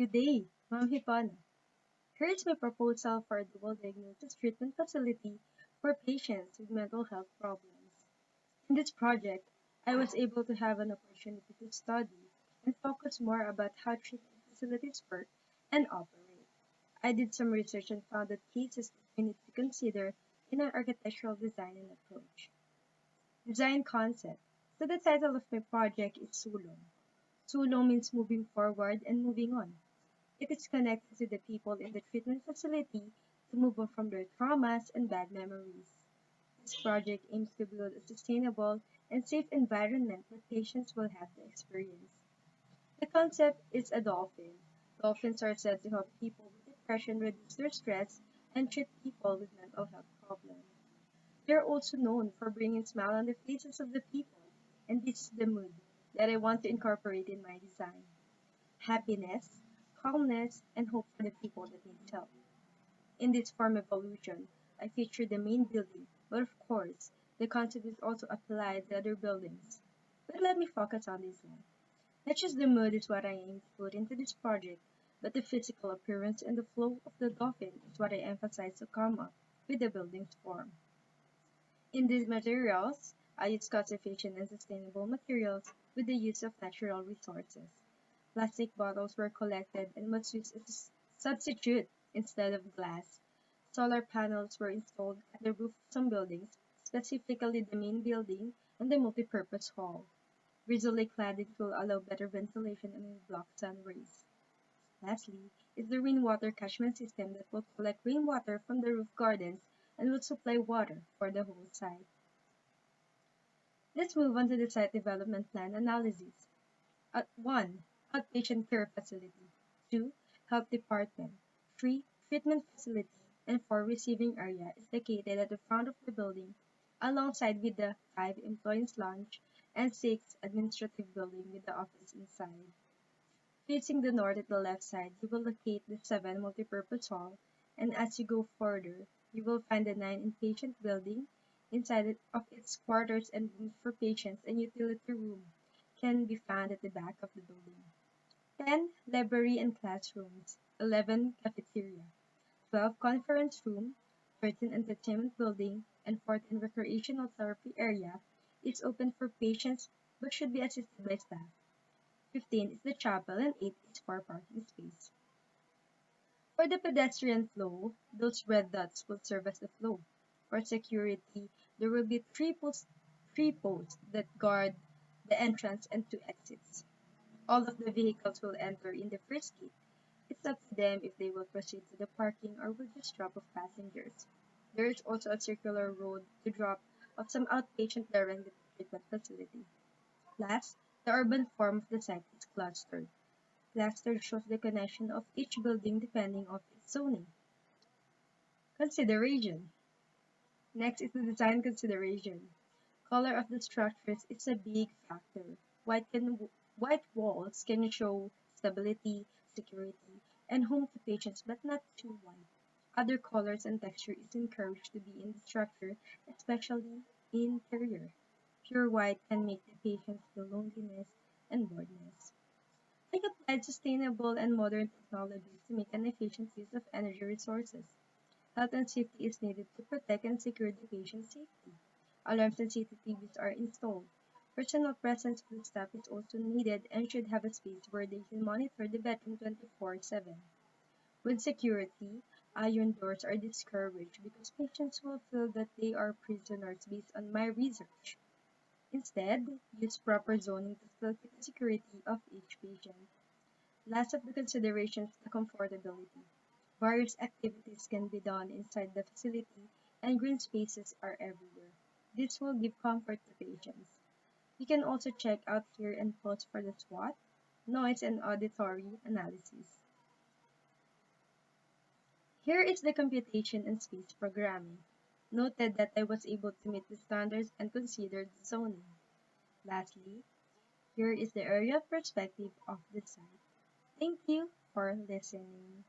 Good day, Ma'am Hipana. Here is my proposal for a dual diagnosis treatment facility for patients with mental health problems. In this project, I was able to have an opportunity to study and focus more about how treatment facilities work and operate. I did some research and found that cases that we need to consider in our architectural design and approach. Design concept. So the title of my project is Sulong. Sulong means moving forward and moving on. It is connected to the people in the treatment facility to move on from their traumas and bad memories. This project aims to build a sustainable and safe environment where patients will have the experience. The concept is a dolphin. Dolphins are said to help people with depression reduce their stress and treat people with mental health problems. They are also known for bringing a smile on the faces of the people, and this is the mood that I want to incorporate in my design. Happiness, calmness, and hope for the people that need help. In this form evolution, I feature the main building, but of course, the concept is also applied to other buildings. But let me focus on this one. Not just the mood is what I aim to put into this project, but the physical appearance and the flow of the dolphin is what I emphasize to come up with the building's form. In these materials, I use cost-efficient and sustainable materials with the use of natural resources. Plastic bottles were collected and was used as a substitute instead of glass. Solar panels were installed at the roof of some buildings, specifically the main building and the multipurpose hall. Visually cladding will allow better ventilation and will block sun rays. Lastly, is the rainwater catchment system that will collect rainwater from the roof gardens and will supply water for the whole site. Let's move on to the site development plan analysis. 1. Outpatient care facility. 2. Health department. 3. Treatment facility. And 4. Receiving area is located at the front of the building alongside with the 5. Employees lounge and 6. Administrative building with the office inside. Facing the north at the left side, you will locate the 7 multipurpose hall, and as you go further, you will find the 9 inpatient building. Inside of its quarters and rooms for patients and utility room can be found at the back of the building. 10. Library and classrooms. 11. Cafeteria. 12. Conference room. 13. Entertainment building. And 14. Recreational therapy area. It's open for patients but should be assisted by staff. 15 is the chapel and 8 is for parking space. For the pedestrian flow, those red dots will serve as the flow. For security, there will be three posts that guard the entrance and 2 exits. All of the vehicles will enter in the first gate. It's up to them if they will proceed to the parking or will just drop off passengers. There is also a circular road to drop off some outpatient during the treatment facility. Last, the urban form of the site is clustered. Clustered shows the connection of each building depending on its zoning. Consideration. Next is the design consideration. Color of the structures is a big factor. White walls can show stability, security, and home to patients, but not too white. Other colors and texture is encouraged to be in the structure, especially interior. Pure white can make the patients feel loneliness and boredness. I applied sustainable and modern technologies to make an efficient use of energy resources. Health and safety is needed to protect and secure the patient's safety. Alarms and CCTVs are installed. Personal presence of the staff is also needed and should have a space where they can monitor the bedroom 24/7. With security, iron doors are discouraged because patients will feel that they are prisoners based on my research. Instead, use proper zoning to facilitate the security of each patient. Last of the considerations, the comfortability. Various activities can be done inside the facility and green spaces are everywhere. This will give comfort to patients. You can also check out here and pause for the SWOT, noise and auditory analysis. Here is the computation and space programming. Noted that I was able to meet the standards and considered zoning. Lastly, here is the area perspective of the site. Thank you for listening.